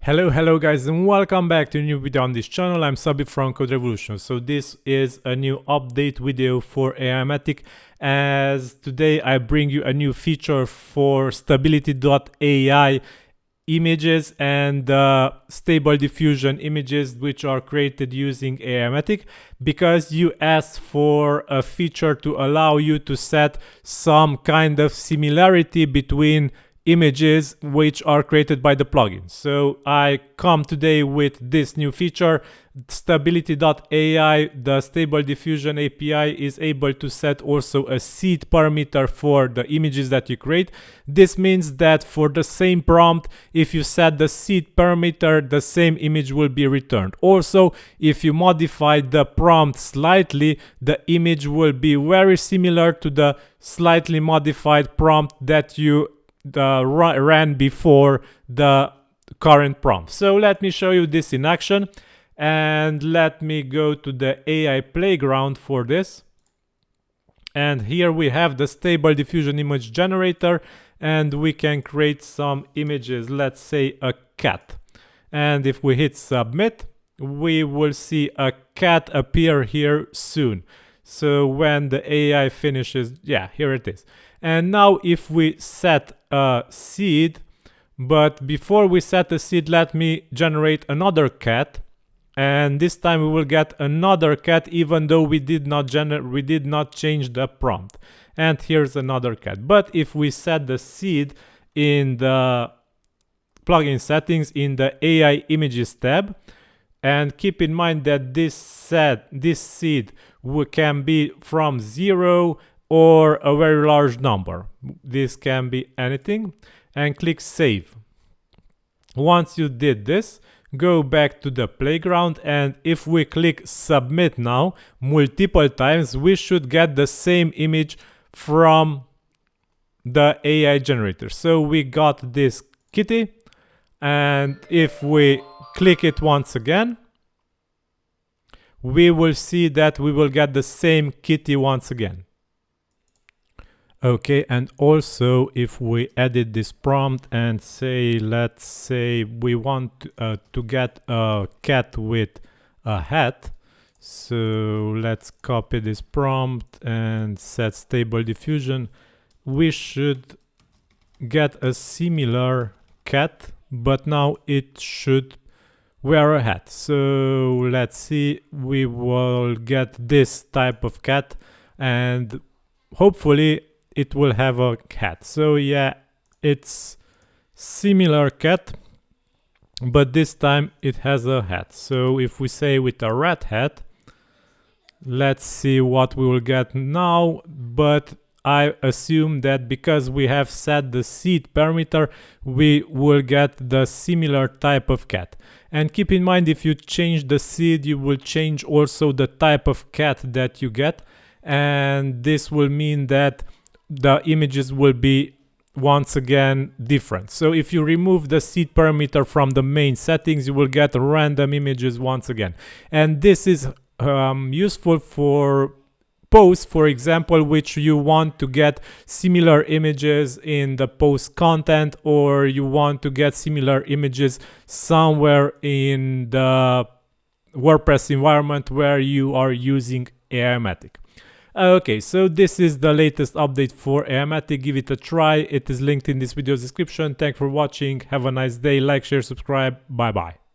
Hello guys, and welcome back to a new video on this channel. I'm Szabi from CodeRevolution. So this is a new update video for Aimogen, as today I bring you a new feature for Stability.ai images and Stable Diffusion images, which are created using Aimogen, because you asked for a feature to allow you to set some kind of similarity between images which are created by the plugin. So I come today with this new feature. Stability.ai, the Stable Diffusion API, is able to set also a seed parameter for the images that you create. This means that for the same prompt, if you set the seed parameter, the same image will be returned. Also, if you modify the prompt slightly, the image will be very similar to the slightly modified prompt that you ran before the current prompt. So let me show you this in action, and let me go to the AI playground for this. And here we have the Stable Diffusion image generator, and we can create some images, let's say a cat. And if we hit submit, we will see a cat appear here soon. So when the AI finishes, yeah, here it is. And now if we set a seed, but before we set a seed, let me generate another cat, and this time we will get another cat, even though we did not change the prompt. And here's another cat. But if we set the seed in the plugin settings in the AI images tab, and keep in mind that this seed can be from 0 or a very large number. This can be anything, and click save. Once you did this, go back to the playground, and if we click submit now multiple times, we should get the same image from the AI generator. So we got this kitty, and if we click it once again, we will see that we will get the same kitty once again. Okay, and also if we edit this prompt and say, let's say we want to get a cat with a hat, so let's copy this prompt and set Stable Diffusion, we should get a similar cat, but now it should wear a hat. So let's see, we will get this type of cat, and hopefully it will have a hat. So yeah, it's similar cat, but this time it has a hat. So if we say with a red hat, let's see what we will get now. But I assume that because we have set the seed parameter, we will get the similar type of cat. And keep in mind, if you change the seed, you will change also the type of cat that you get, and this will mean that the images will be once again different. So if you remove the seed parameter from the main settings, you will get random images once again. And this is useful for posts, for example, which you want to get similar images in the post content, or you want to get similar images somewhere in the WordPress environment where you are using Aimogen. Okay, so this is the latest update for Aimogen. Give it a try. It is linked in this video's description. Thanks for watching. Have a nice day. Like, share, subscribe. Bye bye.